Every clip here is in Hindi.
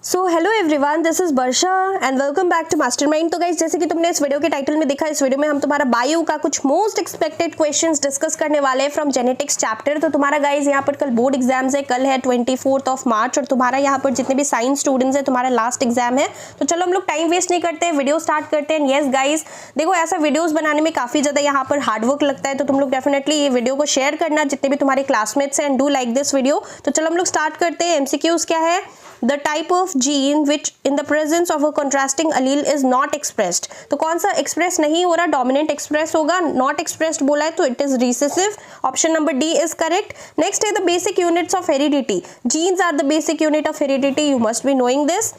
So hello everyone, this is Varsha and welcome back to Mastermind. तो गाइस, जैसे कि तुमने इस वीडियो के टाइटल में देखा, इस वीडियो में हम तुम्हारा बायो का कुछ मोस्ट एक्सपेक्टेड क्वेश्चंस डिस्कस करने वाले हैं फ्रॉम जेनेटिक्स चैप्टर। तो तुम्हारा गाइस यहाँ पर कल बोर्ड एग्जाम्स है, कल है 24 मार्च और तुम्हारा यहाँ पर जितने भी साइंस स्टूडेंट्स हैं तुम्हारा लास्ट एग्जाम है। तो चलो हम लोग टाइम वेस्ट नहीं करते हैं, वीडियो स्टार्ट करते हैं। येस गाइस, देखो ऐसा वीडियोस बनाने में काफी ज्यादा यहाँ पर हार्डवर्क लगता है, तो तुम लोग डेफिनेटली ये वीडियो को शेयर करना जितने भी तुम्हारे क्लासमेट्स हैं and do like this video. तो चलो हम लोग स्टार्ट करते हैं। एमसीक्यूज क्या है? The type of gene which in the presence of a contrasting allele is not expressed। तो कौन सा एक्सप्रेस नहीं हो रहा? डोमिनेंट एक्सप्रेस होगा। नॉट एक्सप्रेस्ड बोला है तो it is recessive. Option number D is correct. Next है the basic units of heredity. Genes are the basic unit of heredity, you must be knowing this.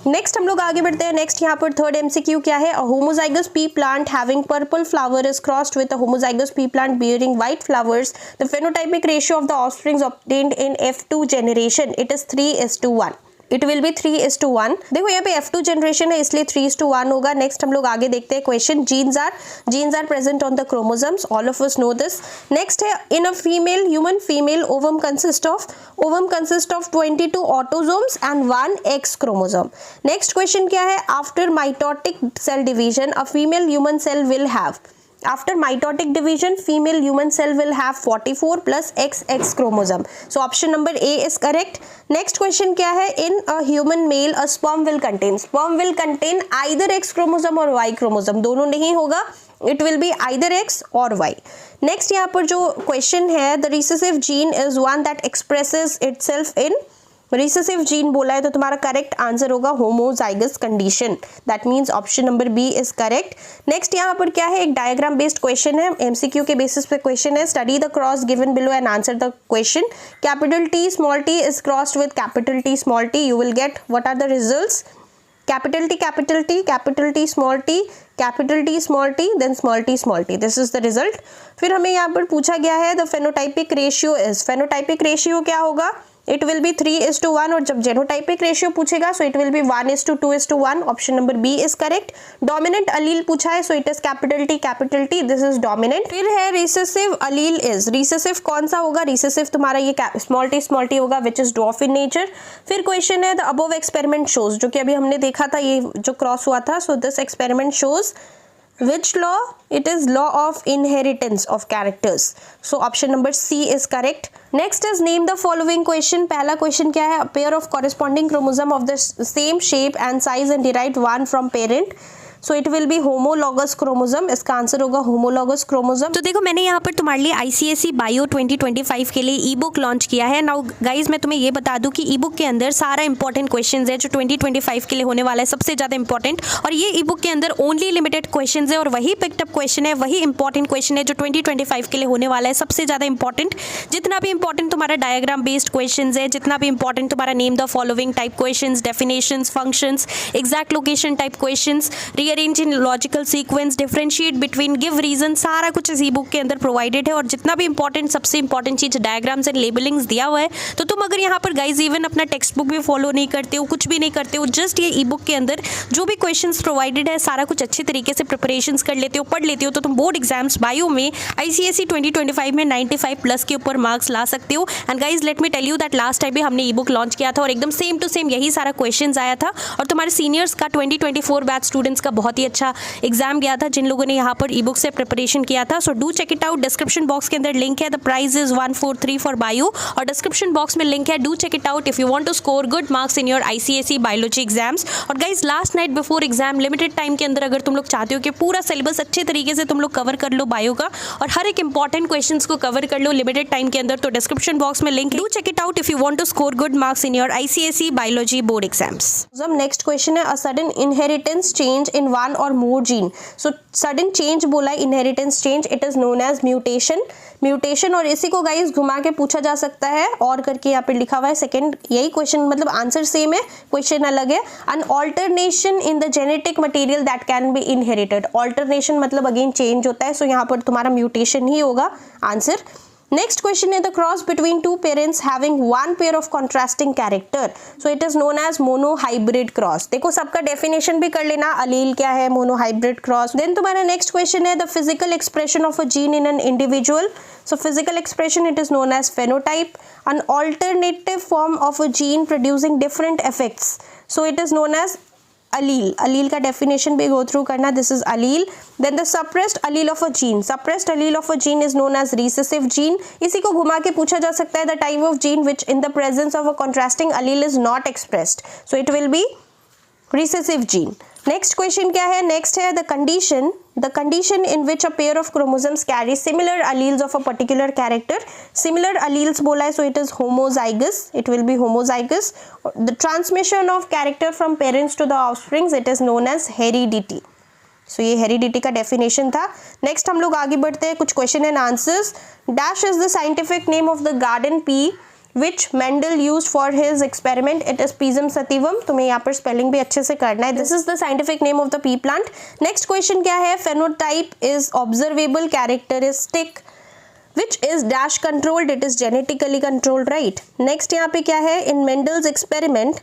Next हम लोग आगे बढ़ते हैं। नेक्स्ट यहाँ पर थर्ड एमसीक्यू क्या है? A homozygous pea plant having purple flower is crossed with a homozygous pea plant bearing white flowers. The phenotypic ratio of the offsprings obtained in F2 generation, it is 3:1। It will be 3:1। देखो यहाँ पे F2 जनरेशन है इसलिए 3:1 होगा। नेक्स्ट हम लोग आगे देखते हैं question. Genes are present on the chromosomes, all of us know this. Next है in a female human female ovum consist of 22 autosomes and 1 X chromosome. Next question क्या है? After mitotic cell division a female human cell will have, after mitotic division female human cell will have 44 plus XX chromosome, so option number A is correct। next question क्या है? in a human male a sperm will contain either X chromosome और Y chromosome, दोनों नहीं होगा, it will be either X और Y। next यहाँ पर जो question है, the recessive gene is one that expresses itself in, recessive gene बोला है तो तुम्हारा करेक्ट आंसर होगा homozygous condition, that means option number B is correct. Next यहाँ पर क्या है? एक डायग्राम बेस्ड क्वेश्चन है, एमसीक्यू के बेसिस पे क्वेश्चन है। Study the cross given below and answer the question. Capital T small t is crossed with capital T small t, you will get what are the results? Capital T capital T, capital T small t, capital T small t, then small t small t, this is the result. फिर हमें यहाँ पर पूछा गया है the phenotypic ratio is, phenotypic ratio क्या होगा? इट विल बी 3:1 और जब जेनोटाइपिक रेशियो पूछेगा so it will be 1:2:1, option number B is correct. Dominant allele पूछा है so it is capital T, this is dominant. फिर है रिसेसिव अलील इज, रिसेसिव कौन सा होगा? रिसेसिव तुम्हारा ये स्मॉल t होगा which is dwarf in nature. फिर क्वेश्चन है द अबव एक्सपेरिमेंट शोज, जो कि अभी हमने देखा था ये जो क्रॉस हुआ था, so this experiment shows which law? it is law of inheritance of characters, so option number C is correct। next is name the following question। पहला क्वेश्चन क्या है? a pair of corresponding chromosome of the same shape and size and derived one from parent, so it will be homologous chromosome, इसका आंसर होगा homologous chromosome। तो देखो मैंने यहाँ पर तुम्हारे लिए ICSE बायो 2025 के लिए ई बुक लॉन्च किया है। नाउ गाइज मैं तुम्हें ये बता दूं कि ई बुक के अंदर सारा इंपॉर्टेंट क्वेश्चंस है जो 2025 के लिए होने वाला है, सबसे ज़्यादा इंपॉर्टेंट। और ये ई बुक के अंदर ओनली लिमिटेड क्वेश्चंस है और वही पिकअप क्वेश्चन है, वही इंपॉर्टेंट क्वेश्चन है जो 2025 के लिए होने वाला है, सबसे ज़्यादा इंपॉर्टेंट। जितना भी इंपॉर्टेंट तुम्हारा डायग्राम बेस्ड क्वेश्चन है, जितना भी इंपॉर्टेंट तुम्हारा name the following type question, definitions, functions, exact location type question, rearrange in logical sequence, differentiate between, give reason, सारा कुछ इस ई बुक के अंदर प्रोवाइडेड है। और जितना भी इंपॉर्टेंट सबसे इंपॉर्टेंट चीज डायग्राम्स एंड लेबलिंग्स दिया हुआ है। तो तुम अगर यहाँ पर गाइज इवन अपना टेक्स्ट बुक भी फॉलो नहीं करते हो, कुछ भी नहीं करते हो, जस्ट ये ई बुक के अंदर जो भी क्वेश्चंस प्रोवाइडेड है सारा कुछ अच्छे तरीके से प्रिपरेशंस कर लेते हो, पढ़ लेते हो, तो तुम बोर्ड एग्जाम्स बायो में ICSE 2025 में 95+ के ऊपर मार्क्स ला सकते हो। And guys let me tell you that last time भी हमने ई बुक लॉन्च किया था और एकदम सेम टू सेम यही सारा क्वेश्चंस आया था और तुम्हारे सीनियर्स का 2024 बैच स्टूडेंट्स का बहुत ही अच्छा एग्जाम गया था जिन लोगों ने यहाँ पर ई बुक से प्रिपरेशन किया था। So do check it out, description box के अंदर लिंक है। The price is 143 for bio और डिस्क्रिप्शन बॉक्स में लिंक है, do check it out if you want to score good marks in your ICSE biology exams. और guys last night before exam limited time के अंदर अगर तुम लोग चाहते हो कि पूरा सिलेबस अच्छे तरीके से तुम लोग कवर कर लो बायो का और हर एक इंपॉर्टेंट क्वेश्चंस को कवर कर लो लिमिटेड टाइम के अंदर, तो डिस्क्रिप्शन बॉक्स में लिंक है, do check it out if you want to score good marks in your ICSE biology board exams. Next question है a sudden inheritance change in one or more gene. So sudden change बोला है, inheritance change, it is known as mutation. और इसी को गाइस घुमा के पूछा जा सकता है और करके यहाँ पे लिखा हुआ है सेकंड, यही क्वेश्चन मतलब आंसर सेम है, क्वेश्चन अलग है। An alternation in the genetic material that can be inherited, alternation मतलब अगेन चेंज होता है, सो यहाँ पर तुम्हारा म्यूटेशन ही होगा आंसर। नेक्स्ट क्वेश्चन है the cross between two parents having one pair of contrasting character, so it is known as monohybrid cross. देखो सबका डेफिनेशन भी कर लेना, अलील क्या है, मोनोहाइब्रिड क्रॉस। देन तुम्हारा नेक्स्ट क्वेश्चन है the physical expression of a gene in an individual, so physical expression it is known as phenotype, an alternative form of a gene producing different effects, so it is known as allele. allele का definition भी go through करना, this is allele. then the suppressed allele of a gene, suppressed allele of a gene is known as recessive gene. इसी को घुमा के पूछा जा सकता है the type of gene which in the presence of a contrasting allele is not expressed, so it will be recessive gene. Next question क्या है, नेक्स्ट है the condition in which a pair of chromosomes carry similar alleles of a particular character. Similar alleles बोला है, so it is homozygous, it will be homozygous. The transmission of character from parents to the offsprings it is known as heredity. So ये हेरिडिटी का डेफिनेशन था। नेक्स्ट हम लोग आगे बढ़ते हैं, कुछ question and answers. Dash is the scientific name of the garden pea which Mendel used for his experiment, it is Pisum sativum। तुम्हें यहाँ पर स्पेलिंग भी अच्छे से करना है। This is the scientific name of the pea plant। Next question क्या है, phenotype is observable characteristic which is dash controlled, it is genetically controlled, right? Next यहाँ पे क्या है, in Mendel's experiment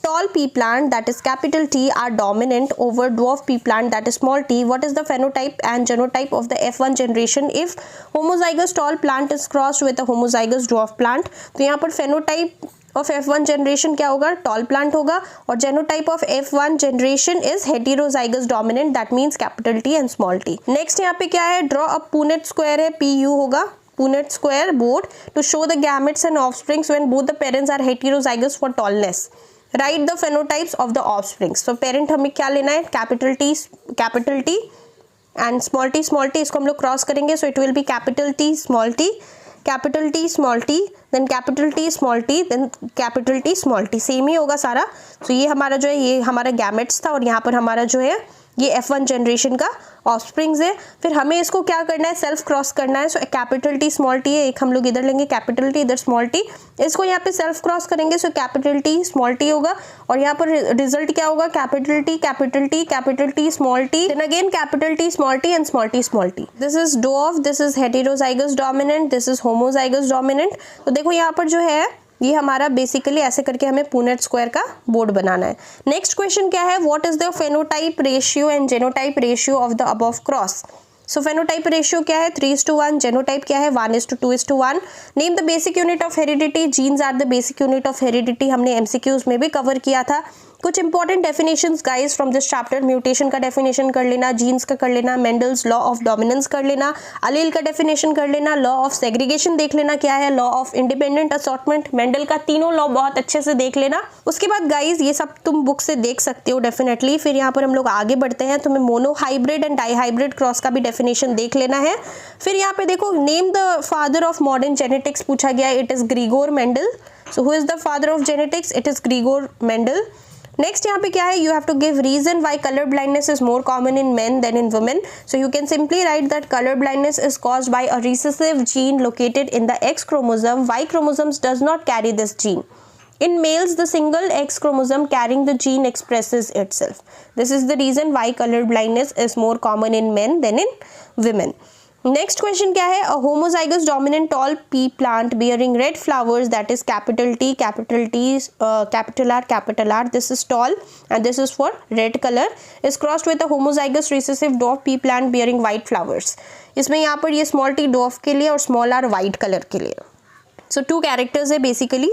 tall pea plant that is capital T are dominant over dwarf pea plant that is small t. What is the phenotype and genotype of the F1 generation if homozygous tall plant is crossed with a homozygous dwarf plant? तो यहाँ पर phenotype of F1 generation क्या होगा, tall plant होगा, और genotype of F1 generation is heterozygous dominant, that means capital T and small t. Next यहाँ पे क्या है, draw a Punnett square है, PU होगा, Punnett square board to show the gametes and offsprings when both the parents are heterozygous for tallness. Write the phenotypes of the offsprings. तो पेरेंट हमें क्या लेना है, capital T and small T, इसको हम लोग क्रॉस करेंगे, so it will be capital T small T, capital T small T, then capital T small T, then capital T small T, same ही होगा सारा। तो ये हमारा जो है, ये हमारा गैमेट्स था, और यहाँ पर हमारा जो है ये F1 जनरेशन का ऑफस्प्रिंग्स है। फिर हमें इसको क्या करना है, सेल्फ क्रॉस करना है। So capital T small T है, एक हम लोग इधर लेंगे कैपिटल टी, इधर स्मॉल टी, इसको यहाँ पे सेल्फ क्रॉस करेंगे, so capital T small T होगा, और यहाँ पर रिजल्ट क्या होगा, capital T capital T capital T small T, then again capital T small T and small T small T. This is dwarf, this is heterozygous dominant, this is homozygous dominant. तो देखो यहाँ पर जो है ये हमारा बेसिकली ऐसे करके हमें पुनेट स्क्वायर का बोर्ड बनाना है। नेक्स्ट क्वेश्चन क्या है, what is the phenotype ratio and genotype ratio of the above cross. So phenotype ratio क्या है, 3:1, जेनोटाइप क्या है, 1:2:1। Name the basic unit of heredity, genes are the basic unit of heredity, हमने एमसीक्यूज में भी कवर किया था। कुछ important definitions guys from this chapter, mutation का डेफिनेशन कर लेना, जीन्स का कर लेना, मेंडल्स लॉ ऑफ डोमिनेंस कर लेना, अलील का डेफिनेशन कर लेना, लॉ ऑफ सेग्रीगेशन देख लेना क्या है, law of independent assortment, Mendel का तीनों लॉ बहुत अच्छे से देख लेना। उसके बाद गाइस ये सब तुम बुक से देख सकते हो डेफिनेटली। फिर यहाँ पर हम लोग आगे बढ़ते हैं, तुम्हें मोनोहाइब्रिड एंड डाईहाइब्रिड क्रॉस का भी डेफिनेशन देख लेना है। फिर यहाँ पे देखो, name the father of modern genetics पूछा गया है, it is Gregor Mendel. So who is the father of genetics, it is Gregor Mendel. Next यहाँ पे क्या है, you have to give reason why colour blindness is more common in men than in women. So you can simply write that colour blindness is caused by a recessive gene located in the X chromosome. Y chromosomes does not carry this gene. In males, the single X chromosome carrying the gene expresses itself. This is the reason why color blindness is more common in men than in women. Next question क्या है, a homozygous dominant tall pea plant bearing red flowers that is capital T capital R, this is tall and this is for red colour, is crossed with a homozygous recessive dwarf pea plant bearing white flowers. इसमें यहाँ पर ये स्मॉल टी डॉफ के लिए और स्मॉल आर वाइट कलर के लिए। सो टू कैरेक्टर्स है basically,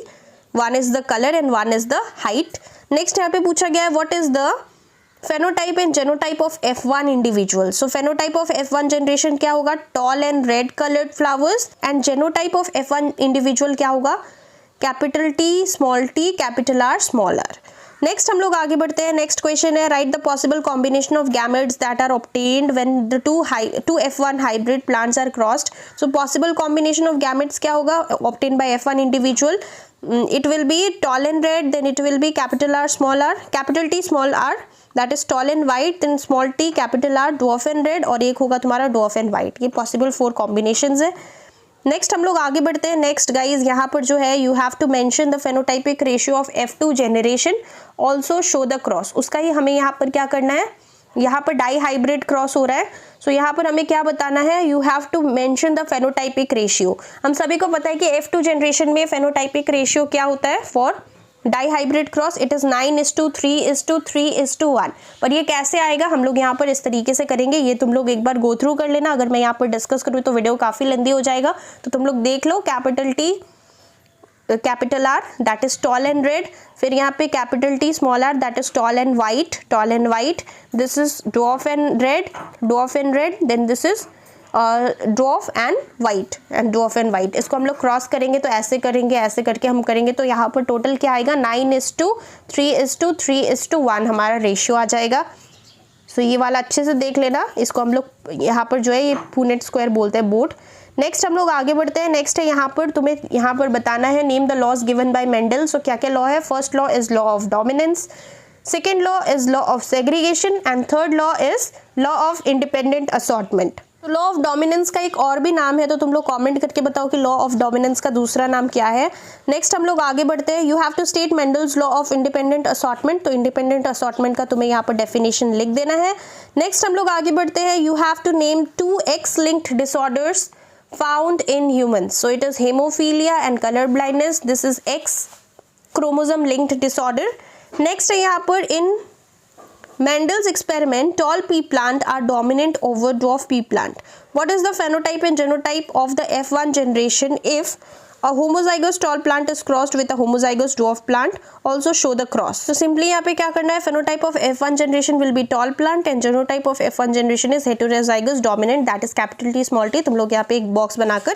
one is the colour and one is the height. Next यहाँ पे पूछा गया है, what is the phenotype and genotype of F1 individual. So phenotype of F1 generation क्या होगा, tall and red coloured flowers, and genotype of F1 individual क्या होगा, capital T small T capital R small R. Next हम लोग आगे बढ़ते हैं, नेक्स्ट क्वेश्चन है, right the possible combination of gametes that are obtained when the two F1 hybrid plants are crossed. So possible combination of gametes क्या होगा, obtained by F1 individual, it will be tall and red, then it will be capital R small r, capital T small r, that is tall and white, then small t capital R dwarf and red, और एक होगा तुम्हारा dwarf and white। ये possible 4 combinations है। नेक्स्ट हम लोग आगे बढ़ते हैं, नेक्स्ट गाइज यहाँ पर जो है, you have to mention the phenotypic ratio of F2 generation, also show the cross. उसका ही हमें यहाँ पर क्या करना है, यहाँ पर डाई हाइब्रिड क्रॉस हो रहा है। सो यहाँ पर हमें क्या बताना है, you have to mention the phenotypic ratio. हम सभी को पता है कि F2 जनरेशन में फेनोटाइपिक रेशियो क्या होता है for dihybrid cross, it is 9:3:3:1। पर ये कैसे आएगा, हम लोग यहाँ पर इस तरीके से करेंगे। ये तुम लोग एक बार गो थ्रू कर लेना, अगर मैं यहाँ पर डिस्कस करूँ तो वीडियो काफी लेंदी हो जाएगा, तो तुम लोग देख लो। Capital T capital R that is tall and red, फिर यहाँ पे capital T small r that is tall and white, this is dwarf and red, then this is dwarf and white. इसको हम लोग क्रॉस करेंगे तो ऐसे करेंगे, ऐसे करके हम करेंगे तो यहाँ पर टोटल क्या आएगा, 9:3:3:1 हमारा रेशियो आ जाएगा। सो ये वाला अच्छे से देख लेना, इसको हम लोग यहाँ पर जो है ये पूनेट स्क्वायर बोलते हैं, बोट। नेक्स्ट हम लोग आगे बढ़ते हैं। नेक्स्ट है यहाँ पर तुम्हें यहाँ पर बताना है name the laws given by Mendel. So क्या क्या लॉ है, first law is law of dominance, second law is law of segregation and third law is law of independent assortment. तो लॉ ऑफ डोमिनेंस का एक और भी नाम है, तो तुम लोग कमेंट करके बताओ कि लॉ ऑफ डोमिनेंस का दूसरा नाम क्या है। नेक्स्ट हम लोग आगे बढ़ते हैं। You have to state Mendel's law of independent assortment. तो इंडिपेंडेंट असॉर्टमेंट का तुम्हें यहाँ पर डेफिनेशन लिख देना है। नेक्स्ट हम लोग आगे बढ़ते हैं। You have to name 2 X-linked disorders found in humans. So it is hemophilia and color blindness. This is X chromosome linked disorder. Next है यहाँ पर in Mendel's experiment, tall pea plant are dominant over dwarf pea plant. What is the phenotype and genotype of the F1 generation if a homozygous tall plant is crossed with a homozygous dwarf plant? Also show the cross. So simply यहाँ पे क्या करना है, phenotype of F1 generation will be tall plant and genotype of F1 generation is heterozygous dominant, that is capital T small t। तुम लोग यहाँ पे एक बॉक्स बनाकर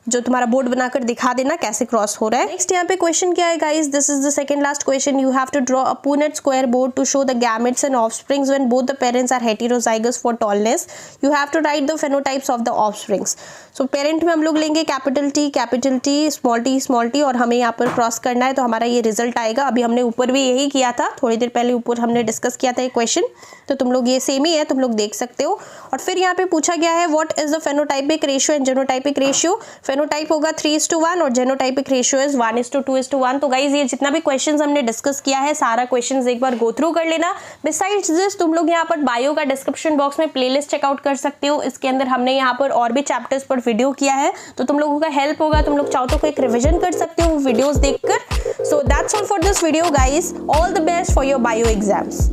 जो तुम्हारा बोर्ड बनाकर दिखा देना कैसे क्रॉस हो रहा है। नेक्स्ट यहाँ पे क्वेश्चन क्या है guys, this is the second last question. You have to draw a Punnett square board to show the gametes and offsprings when both the parents are heterozygous for tallness. You have to write the phenotypes of the offsprings. So parent में हम लोग लेंगे कैपिटल T, स्मॉल t और हमें यहाँ पर क्रॉस करना है, तो हमारा ये रिजल्ट आएगा। अभी हमने ऊपर भी यही किया था, थोड़ी देर पहले ऊपर हमने डिस्कस किया था ये क्वेश्चन, तो तुम लोग ये सेम ही है, तुम लोग देख सकते हो। और फिर यहाँ पे पूछा गया है what is the phenotypic ratio and जेनोटाइपिक ratio. Phenotype होगा 3:1 और जेनोटाइपिक रेशियो इज 1:2:1। तो गाइज ये जितना भी क्वेश्चंस हमने डिस्कस किया है सारा क्वेश्चंस एक बार गो थ्रू कर लेना। बिसाइड्स दिस तुम लोग यहाँ पर बायो का डिस्क्रिप्शन बॉक्स में प्लेलिस्ट चेकआउट कर सकते हो, इसके अंदर हमने यहाँ पर और भी चैप्टर्स पर वीडियो किया है, तो तुम लोगों का हेल्प होगा, तुम लोग चाहो तो एक रिविजन कर सकते हो वीडियोस देखकर। So that's all for this video guys, all the best for your bio exams.